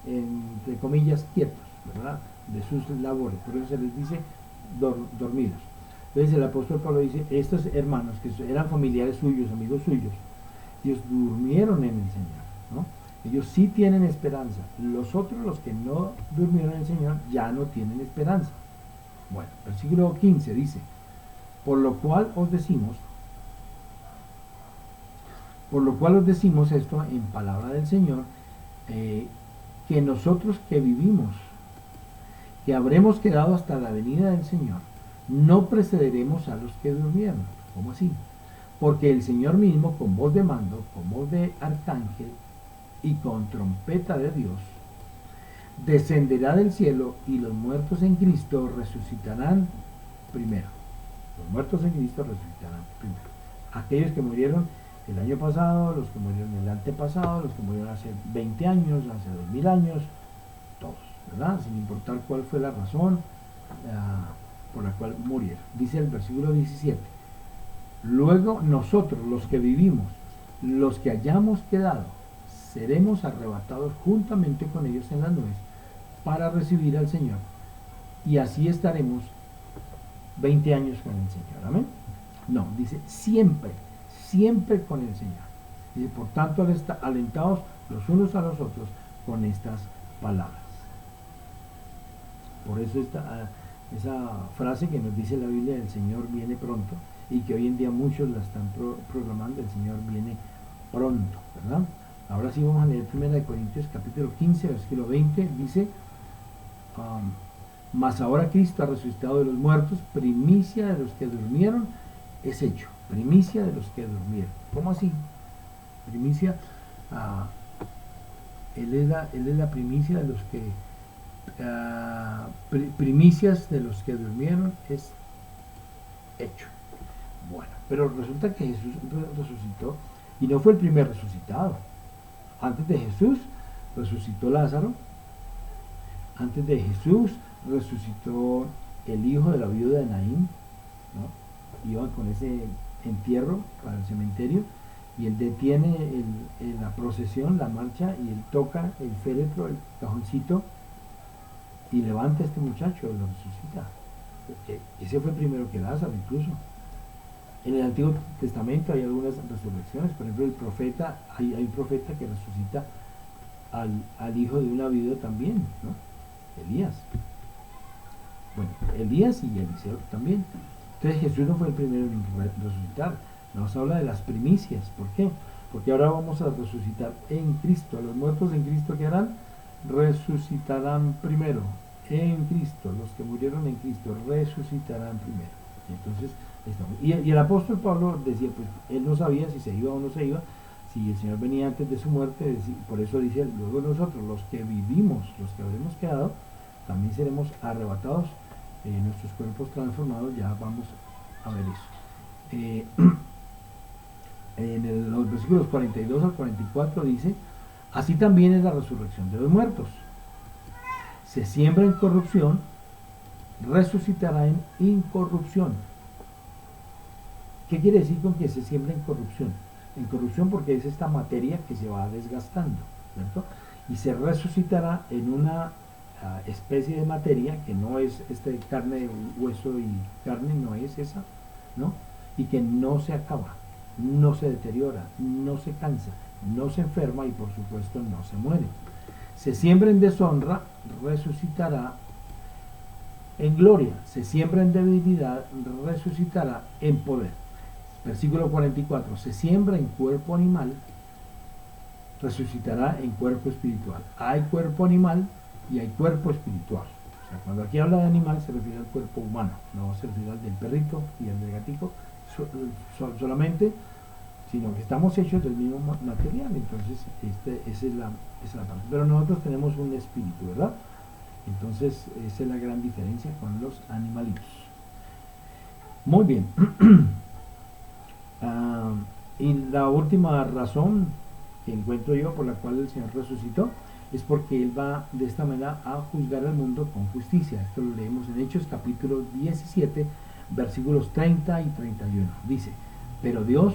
entre comillas, quietos, ¿verdad?, de sus labores, por eso se les dice dormidos. Entonces el apóstol Pablo dice, estos hermanos que eran familiares suyos, amigos suyos, ellos durmieron en el Señor, ¿no? Ellos sí tienen esperanza. Los otros, los que no durmieron en el Señor, ya no tienen esperanza. Bueno, versículo 15 dice, por lo cual os decimos esto en palabra del Señor, que nosotros que vivimos, que habremos quedado hasta la venida del Señor, no precederemos a los que durmieron. ¿Cómo así? Porque el Señor mismo, con voz de mando, con voz de arcángel y con trompeta de Dios, descenderá del cielo, y los muertos en Cristo resucitarán primero. Los muertos en Cristo resucitarán primero. Aquellos que murieron el año pasado, los que murieron el antepasado, los que murieron hace 20 años, hace 2000 años, todos, ¿verdad? Sin importar cuál fue la razón por la cual murieron. Dice el versículo 17, luego nosotros, los que vivimos, los que hayamos quedado, seremos arrebatados juntamente con ellos en las nubes para recibir al Señor, y así estaremos 20 años con el Señor. Amén. No, dice siempre, siempre con el Señor. Dice, por tanto, alentados los unos a los otros con estas palabras. Por eso esa frase que nos dice la Biblia, el Señor viene pronto, y que hoy en día muchos la están proclamando, el Señor viene pronto, ¿verdad? Ahora sí vamos a leer 1 Corintios capítulo 15, versículo 20, dice, mas ahora Cristo ha resucitado de los muertos, primicia de los que durmieron es hecho. Primicia de los que durmieron. ¿Cómo así? Primicia, él es la primicia de los que, primicias de los que durmieron es hecho. Bueno, pero resulta que Jesús resucitó, y no fue el primer resucitado. Antes de Jesús resucitó Lázaro, antes de Jesús resucitó el hijo de la viuda de Naín, ¿no? Iban con ese entierro para el cementerio, y él detiene la procesión, la marcha, y él toca el féretro, el cajoncito, y levanta a este muchacho, lo resucita. Ese fue primero que Lázaro, incluso. En el Antiguo Testamento hay algunas resurrecciones, por ejemplo, el profeta, hay un profeta que resucita al hijo de una viuda también, ¿no? Elías. Bueno, Elías y Eliseo también. Entonces Jesús no fue el primero en resucitar. Nos habla de las primicias. ¿Por qué? Porque ahora vamos a resucitar en Cristo. Los muertos en Cristo, ¿qué harán? Resucitarán primero en Cristo. Los que murieron en Cristo resucitarán primero. Entonces, y el apóstol Pablo decía, pues él no sabía si se iba o no se iba, si el Señor venía antes de su muerte. Por eso dice, luego nosotros, los que vivimos, los que habremos quedado, también seremos arrebatados, nuestros cuerpos transformados. Ya vamos a ver eso. En los versículos 42 al 44 dice, así también es la resurrección de los muertos. Se siembra en corrupción, resucitará en incorrupción. ¿Qué quiere decir con que se siembra en corrupción? En corrupción porque es esta materia que se va desgastando, ¿cierto? Y se resucitará en una especie de materia que no es carne, hueso y carne, no es esa, ¿no? Y que no se acaba, no se deteriora, no se cansa, no se enferma y por supuesto no se muere. Se siembra en deshonra, resucitará en gloria. Se siembra en debilidad, resucitará en poder. Versículo 44. Se siembra en cuerpo animal, resucitará en cuerpo espiritual. Hay cuerpo animal y hay cuerpo espiritual. O sea, cuando aquí habla de animal se refiere al cuerpo humano, no se refiere al del perrito y al del gatico solamente, sino que estamos hechos del mismo material. Entonces esa es la parte. Pero nosotros tenemos un espíritu, ¿verdad? Entonces esa es la gran diferencia con los animalitos. Muy bien. Y la última razón que encuentro yo por la cual el Señor resucitó es porque Él va de esta manera a juzgar al mundo con justicia. Esto lo leemos en Hechos capítulo 17 versículos 30 y 31. Dice: pero Dios,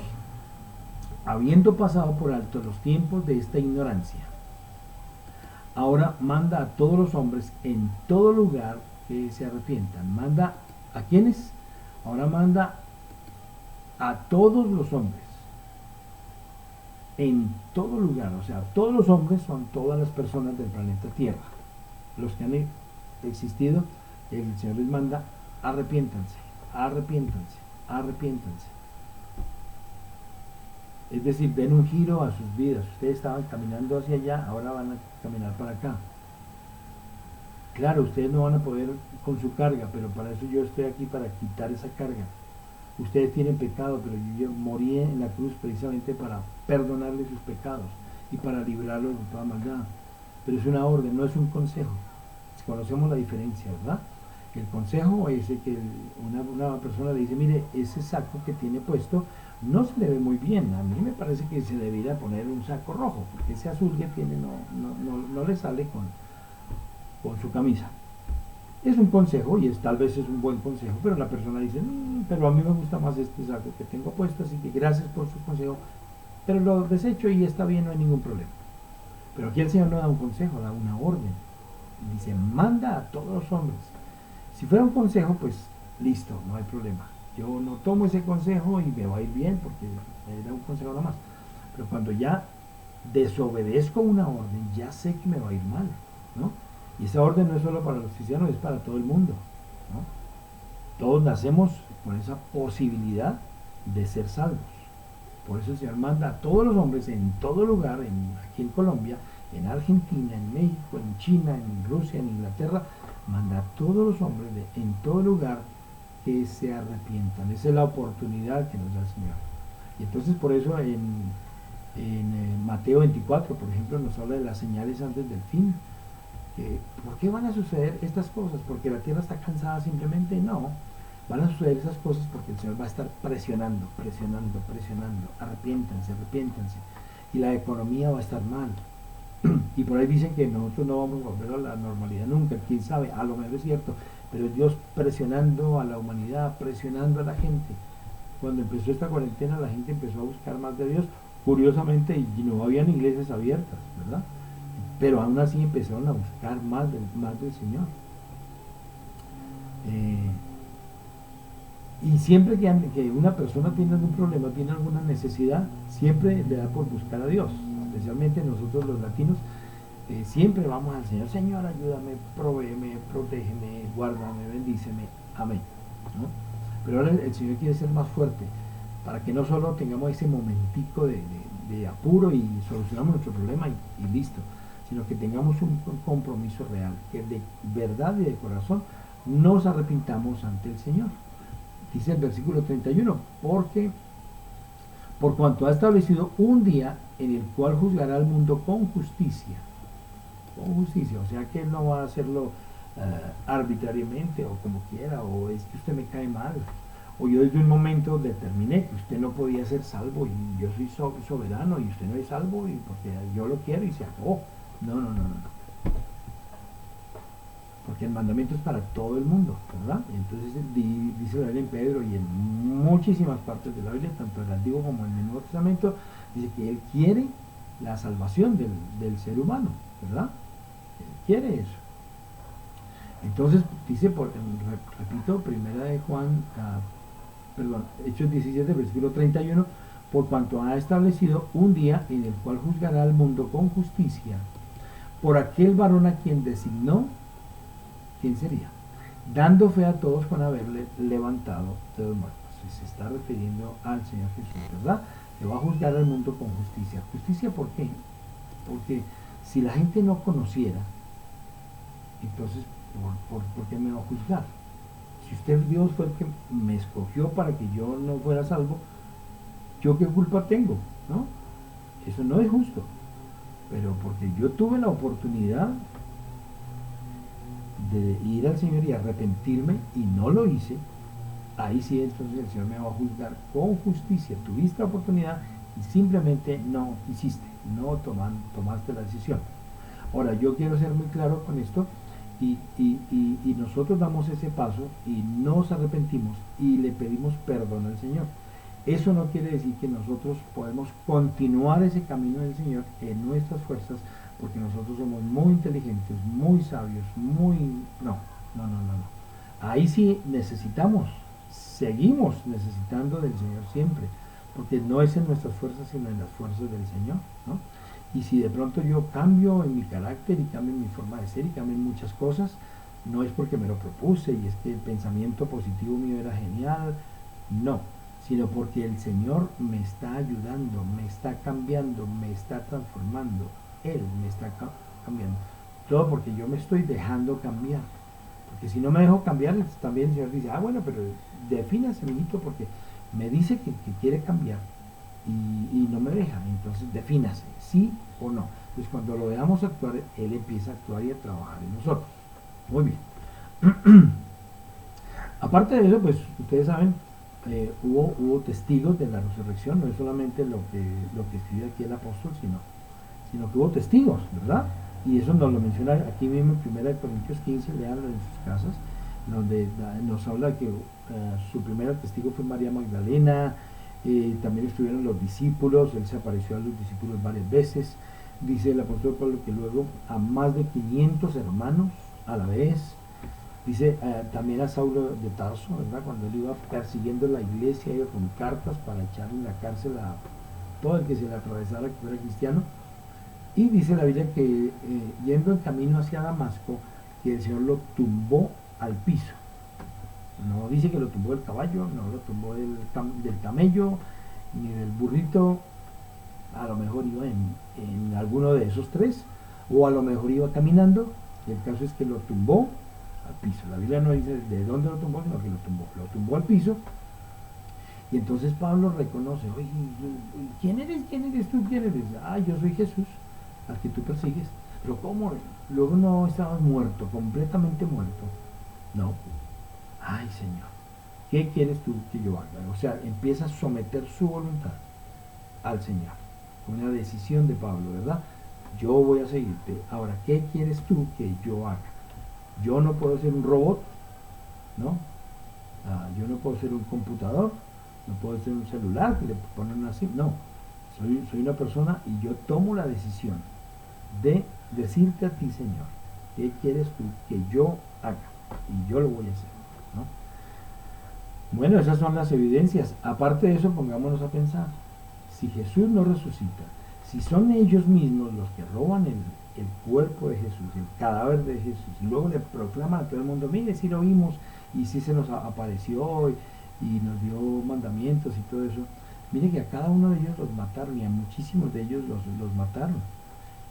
habiendo pasado por alto los tiempos de esta ignorancia, ahora manda a todos los hombres en todo lugar que se arrepientan. ¿Manda a quiénes? Ahora manda a todos los hombres en todo lugar. O sea, todos los hombres son todas las personas del planeta Tierra, los que han existido. El Señor les manda: arrepiéntanse, arrepiéntanse, arrepiéntanse. Es decir, den un giro a sus vidas. Ustedes estaban caminando hacia allá, ahora van a caminar para acá. Claro, ustedes no van a poder con su carga, pero para eso yo estoy aquí, para quitar esa carga. Ustedes tienen pecado, pero yo morí en la cruz precisamente para perdonarles sus pecados y para librarlos de toda maldad. Pero es una orden, no es un consejo. Conocemos la diferencia, ¿verdad? El consejo es que una persona le dice: mire, ese saco que tiene puesto no se le ve muy bien. A mí me parece que se debería poner un saco rojo, porque ese azul que tiene no le sale con su camisa. Es un consejo y tal vez es un buen consejo, pero la persona dice: pero a mí me gusta más este saco que tengo puesto, así que gracias por su consejo, pero lo desecho y está bien, no hay ningún problema. Pero aquí el Señor no da un consejo, da una orden. Dice: manda a todos los hombres. Si fuera un consejo, pues listo, no hay problema. Yo no tomo ese consejo y me va a ir bien porque era un consejo nada más. Pero cuando ya desobedezco una orden, ya sé que me va a ir mal, ¿no? Y esa orden no es solo para los cristianos, es para todo el mundo, ¿no? Todos nacemos con esa posibilidad de ser salvos. Por eso el Señor manda a todos los hombres en todo lugar, aquí en Colombia, en Argentina, en México, en China, en Rusia, en Inglaterra, manda a todos los hombres en todo lugar que se arrepientan. Esa es la oportunidad que nos da el Señor. Y entonces por eso en Mateo 24, por ejemplo, nos habla de las señales antes del fin. ¿Por qué van a suceder estas cosas? ¿Porque la tierra está cansada simplemente? No. Van a suceder esas cosas porque el Señor va a estar presionando, presionando, presionando. Arrepiéntanse, arrepiéntanse. Y la economía va a estar mal. Y por ahí dicen que nosotros no vamos a volver a la normalidad nunca. Quién sabe, a lo mejor es cierto. Pero Dios presionando a la humanidad, presionando a la gente. Cuando empezó esta cuarentena, la gente empezó a buscar más de Dios. Curiosamente, y no habían iglesias abiertas, ¿verdad? Pero aún así empezaron a buscar más del Señor. Y siempre que una persona tiene algún problema, tiene alguna necesidad, siempre le da por buscar a Dios. Especialmente nosotros los latinos, siempre vamos al Señor: Señor, ayúdame, provéeme, protégeme, guárdame, bendíceme, amén, ¿no? Pero ahora el Señor quiere ser más fuerte, para que no solo tengamos ese momentico de apuro y solucionamos nuestro problema y listo, sino que tengamos un compromiso real, que de verdad y de corazón nos arrepintamos ante el Señor. Dice el versículo 31, porque por cuanto ha establecido un día en el cual juzgará al mundo con justicia, o sea que Él no va a hacerlo arbitrariamente o como quiera, o es que usted me cae mal, o yo desde un momento determiné que usted no podía ser salvo y yo soy soberano y usted no es salvo y porque yo lo quiero y se acabó. No. Porque el mandamiento es para todo el mundo, ¿verdad? Entonces dice la Biblia en Pedro y en muchísimas partes de la Biblia, tanto en el Antiguo como en el Nuevo Testamento, dice que Él quiere la salvación del ser humano, ¿verdad? Él quiere eso. Entonces dice, repito, primera de Juan, Hechos 17, versículo 31, por cuanto ha establecido un día en el cual juzgará al mundo con justicia, por aquel varón a quien designó, ¿quién sería? Dando fe a todos con haberle levantado de los muertos. Se está refiriendo al Señor Jesús, ¿verdad? Que va a juzgar al mundo con justicia. ¿Justicia por qué? Porque si la gente no conociera, entonces, ¿por qué me va a juzgar? Si usted, Dios, fue el que me escogió para que yo no fuera salvo, ¿yo qué culpa tengo? ¿No? Eso no es justo. Pero porque yo tuve la oportunidad de ir al Señor y arrepentirme y no lo hice, ahí sí entonces el Señor me va a juzgar con justicia. Tuviste la oportunidad y simplemente no hiciste, no tomaste la decisión. Ahora, yo quiero ser muy claro con esto y nosotros damos ese paso y nos arrepentimos y le pedimos perdón al Señor. Eso no quiere decir que nosotros podemos continuar ese camino del Señor en nuestras fuerzas, porque nosotros somos muy inteligentes, muy sabios, muy... No. Ahí sí seguimos necesitando del Señor siempre, porque no es en nuestras fuerzas, sino en las fuerzas del Señor, ¿no? Y si de pronto yo cambio en mi carácter y cambio en mi forma de ser y cambio en muchas cosas, no es porque me lo propuse y es que el pensamiento positivo mío era genial, no, sino porque el Señor me está ayudando, me está cambiando, me está transformando. Él me está cambiando. Todo porque yo me estoy dejando cambiar. Porque si no me dejo cambiar, también el Señor dice, bueno, pero defínase, amiguito, porque me dice que quiere cambiar y no me deja. Entonces defínase, sí o no. Entonces cuando lo dejamos actuar, Él empieza a actuar y a trabajar en nosotros. Muy bien. Aparte de eso, pues ustedes saben, hubo testigos de la resurrección. No es solamente lo que escribe aquí el apóstol, sino que hubo testigos, ¿verdad? Y eso nos lo menciona aquí mismo en 1 Corintios 15, leanlo en sus casas, donde nos habla que su primer testigo fue María Magdalena, también estuvieron los discípulos, él se apareció a los discípulos varias veces, dice el apóstol Pablo que luego a más de 500 hermanos a la vez, dice también a Saulo de Tarso, ¿verdad? Cuando él iba persiguiendo la iglesia, iba con cartas para echarle en la cárcel a todo el que se le atravesara que fuera cristiano. Y dice la Biblia que yendo en camino hacia Damasco, que el Señor lo tumbó al piso. No dice que lo tumbó del caballo, no lo tumbó del camello, ni del burrito. A lo mejor iba en alguno de esos tres, o a lo mejor iba caminando. El caso es que lo tumbó al piso. La Biblia no dice de dónde lo tumbó, sino que lo tumbó al piso. Y entonces Pablo reconoce, oye, ¿quién eres? ¿Quién eres tú? ¿Quién eres? Yo soy Jesús, al que tú persigues. Pero ¿cómo? Luego no estabas muerto, completamente muerto. No. Ay, Señor, ¿qué quieres tú que yo haga? O sea, empieza a someter su voluntad al Señor. Una decisión de Pablo, ¿verdad? Yo voy a seguirte. Ahora, ¿qué quieres tú que yo haga? Yo no puedo ser un robot, ¿no? Yo no puedo ser un computador, no puedo ser un celular que le ponen así. No, soy una persona y yo tomo la decisión de decirte a ti, Señor, ¿qué quieres tú que yo haga? Y yo lo voy a hacer, ¿no? Bueno, esas son las evidencias. Aparte de eso, pongámonos a pensar, si Jesús no resucita, si son ellos mismos los que roban el cuerpo de Jesús, el cadáver de Jesús, y luego le proclaman a todo el mundo, mire, si lo vimos, y si se nos apareció, y nos dio mandamientos y todo eso, mire que a cada uno de ellos los mataron, y a muchísimos de ellos los mataron.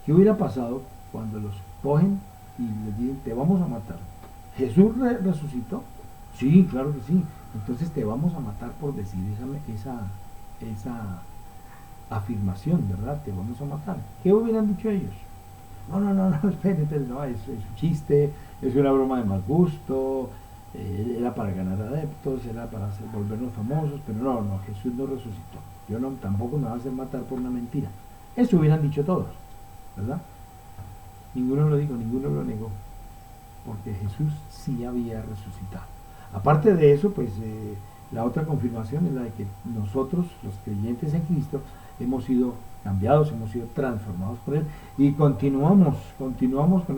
¿Qué hubiera pasado cuando los cogen y les dicen, te vamos a matar? ¿Jesús resucitó? Sí, claro que sí. Entonces te vamos a matar por decir esa afirmación, ¿verdad? Te vamos a matar. ¿Qué hubieran dicho ellos? No, espérense, no, es un chiste, es una broma de mal gusto, era para ganar adeptos, era para volvernos famosos, pero no, Jesús no resucitó. Yo tampoco me va a hacer matar por una mentira. Eso hubieran dicho todos, ¿verdad? Ninguno lo dijo, ninguno lo negó, porque Jesús sí había resucitado. Aparte de eso, pues la otra confirmación es la de que nosotros, los creyentes en Cristo, hemos sido cambiados, hemos sido transformados por Él y continuamos con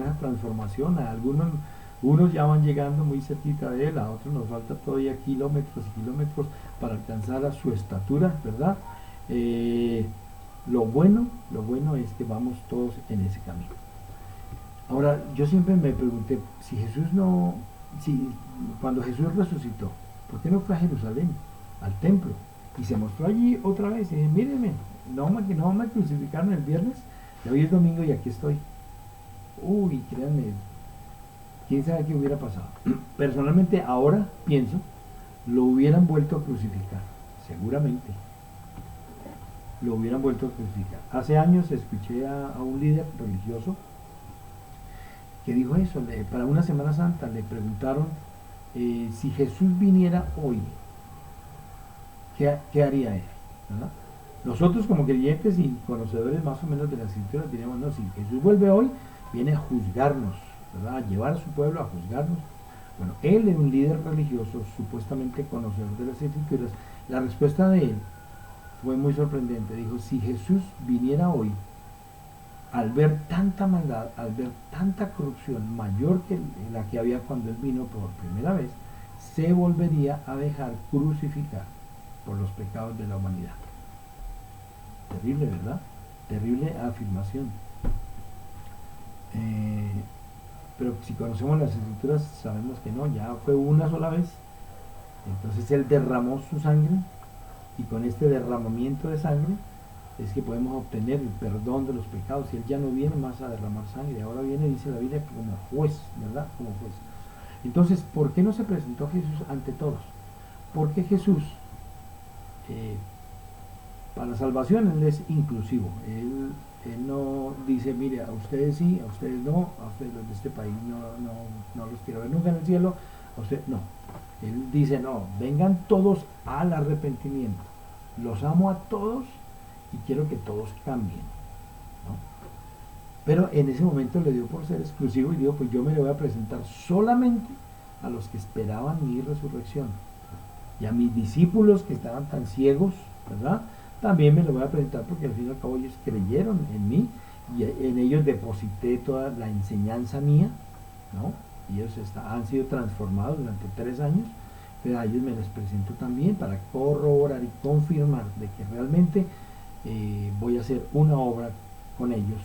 esa transformación. Unos ya van llegando muy cerquita de Él, a otros nos falta todavía kilómetros y kilómetros para alcanzar a su estatura, ¿verdad? Eh, lo bueno es que vamos todos en ese camino. Ahora, yo siempre me pregunté, si Jesús no, si cuando Jesús resucitó, ¿por qué no fue a Jerusalén, al templo? Y se mostró allí otra vez y dije, mírenme, no me crucificaron el viernes, y hoy es domingo y aquí estoy. Uy, créanme, quién sabe qué hubiera pasado. Personalmente ahora pienso, lo hubieran vuelto a crucificar, seguramente. Lo hubieran vuelto a crucificar. Hace años escuché a un líder religioso que dijo eso, para una Semana Santa le preguntaron si Jesús viniera hoy, ¿qué haría él? ¿Verdad? Nosotros como creyentes y conocedores más o menos de las escrituras diríamos, no, si Jesús vuelve hoy, viene a juzgarnos, ¿verdad? A llevar a su pueblo a juzgarnos. Bueno, él era un líder religioso, supuestamente conocedor de las escrituras. La respuesta de él fue muy sorprendente. Dijo, si Jesús viniera hoy, al ver tanta maldad, al ver tanta corrupción mayor que la que había cuando él vino por primera vez, se volvería a dejar crucificar por los pecados de la humanidad. Terrible, ¿verdad? Terrible afirmación. Pero si conocemos las escrituras sabemos que no, ya fue una sola vez. Entonces él derramó su sangre y con este derramamiento de sangre es que podemos obtener el perdón de los pecados. Y él ya no viene más a derramar sangre, ahora viene, dice la Biblia, como juez, ¿verdad? Como juez. Entonces, ¿por qué no se presentó Jesús ante todos? Porque Jesús, para la salvación, él es inclusivo. Él no dice, mire, a ustedes sí, a ustedes no, a ustedes los de este país no los quiero ver nunca en el cielo, a ustedes no. Él dice, no, vengan todos al arrepentimiento. Los amo a todos y quiero que todos cambien, ¿no? Pero en ese momento le dio por ser exclusivo y dijo, pues yo me le voy a presentar solamente a los que esperaban mi resurrección. Y a mis discípulos que estaban tan ciegos, ¿verdad? También me lo voy a presentar porque al fin y al cabo ellos creyeron en mí y en ellos deposité toda la enseñanza mía, ¿no? Y ellos han sido transformados durante 3 años, pero a ellos me les presento también para corroborar y confirmar de que realmente voy a hacer una obra con ellos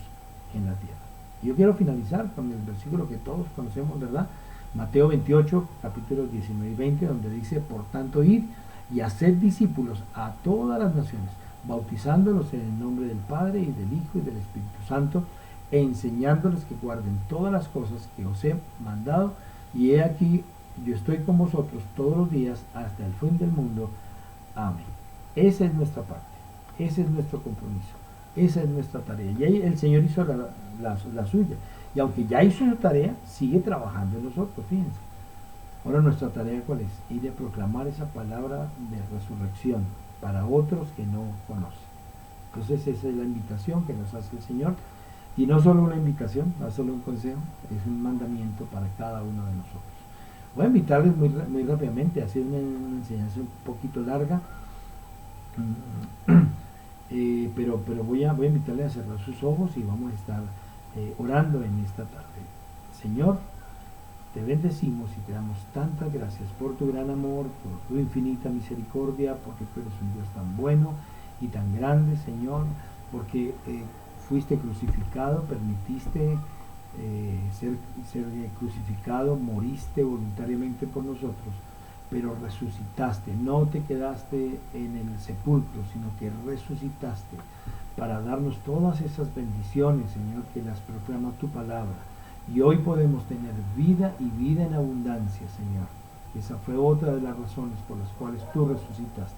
en la tierra. Y yo quiero finalizar con el versículo que todos conocemos, ¿verdad? Mateo 28, capítulos 19 y 20, donde dice, por tanto, id y haced discípulos a todas las naciones, bautizándolos en el nombre del Padre y del Hijo y del Espíritu Santo, e enseñándoles que guarden todas las cosas que os he mandado, y he aquí, yo estoy con vosotros todos los días hasta el fin del mundo. Amén. Esa es nuestra parte, ese es nuestro compromiso, esa es nuestra tarea. Y ahí el Señor hizo la suya, y aunque ya hizo su tarea, sigue trabajando en nosotros, fíjense. Ahora nuestra tarea ¿cuál es? Ir a proclamar esa palabra de resurrección para otros que no conocen. Entonces esa es la invitación que nos hace el Señor, y no solo una invitación, no es solo un consejo, es un mandamiento para cada uno de nosotros. Voy a invitarles muy rápidamente a hacer una enseñanza un poquito larga, pero voy a invitarles a cerrar sus ojos y vamos a estar orando en esta tarde. Señor, te bendecimos y te damos tantas gracias por tu gran amor, por tu infinita misericordia, porque tú eres un Dios tan bueno y tan grande, Señor, porque fuiste crucificado, permitiste ser crucificado, moriste voluntariamente por nosotros, pero resucitaste, no te quedaste en el sepulcro, sino que resucitaste para darnos todas esas bendiciones, Señor, que las proclama tu palabra. Y hoy podemos tener vida y vida en abundancia, Señor. Esa fue otra de las razones por las cuales tú resucitaste,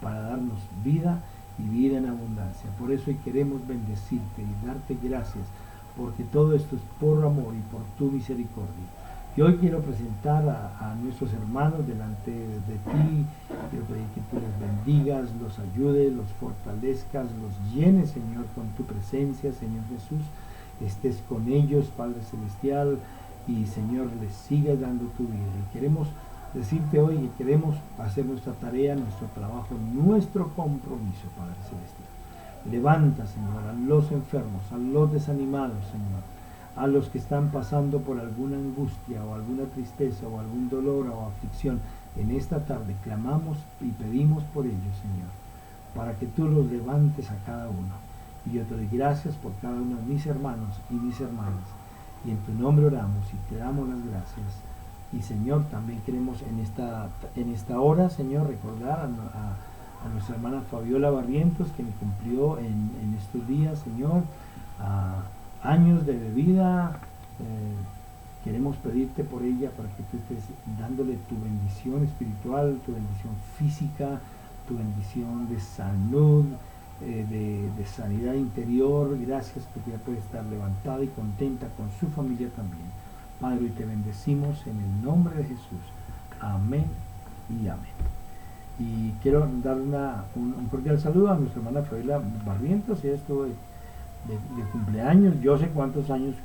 para darnos vida y vida en abundancia. Por eso hoy queremos bendecirte y darte gracias, porque todo esto es por amor y por tu misericordia. Y hoy quiero presentar a nuestros hermanos delante de ti. Quiero pedir que tú les bendigas, los ayudes, los fortalezcas, los llenes, Señor, con tu presencia, Señor Jesús. Estés con ellos, Padre Celestial, y Señor, les sigas dando tu vida. Y queremos decirte hoy que queremos hacer nuestra tarea, nuestro trabajo, nuestro compromiso, Padre Celestial. Levanta, Señor, a los enfermos, a los desanimados, Señor, a los que están pasando por alguna angustia o alguna tristeza o algún dolor o aflicción. En esta tarde clamamos y pedimos por ellos, Señor. para que tú los levantes a cada uno. Y yo te doy gracias por cada uno de mis hermanos y mis hermanas. Y en tu nombre oramos y te damos las gracias. Y Señor, también queremos en esta hora, Señor, recordar a nuestra hermana Fabiola Barrientos, que me cumplió en estos días, Señor, años de vida. Queremos pedirte por ella para que tú estés dándole tu bendición espiritual, tu bendición física, tu bendición de salud, de sanidad interior. Gracias porque ella puede estar levantada y contenta con su familia también. Padre, hoy te bendecimos en el nombre de Jesús. Amén y amén. Y quiero dar un cordial saludo a nuestra hermana Fabiola Barrientos. Ella estuvo de cumpleaños. Yo sé cuántos años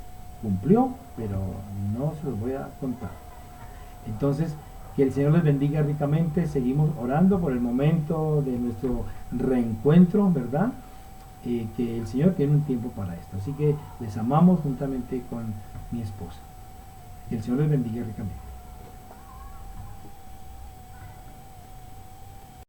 cumplió, pero no se los voy a contar. Entonces, que el Señor les bendiga ricamente. Seguimos orando por el momento de nuestro reencuentro, ¿verdad? Que el Señor tiene un tiempo para esto. Así que les amamos juntamente con mi esposa. Que el Señor les bendiga ricamente.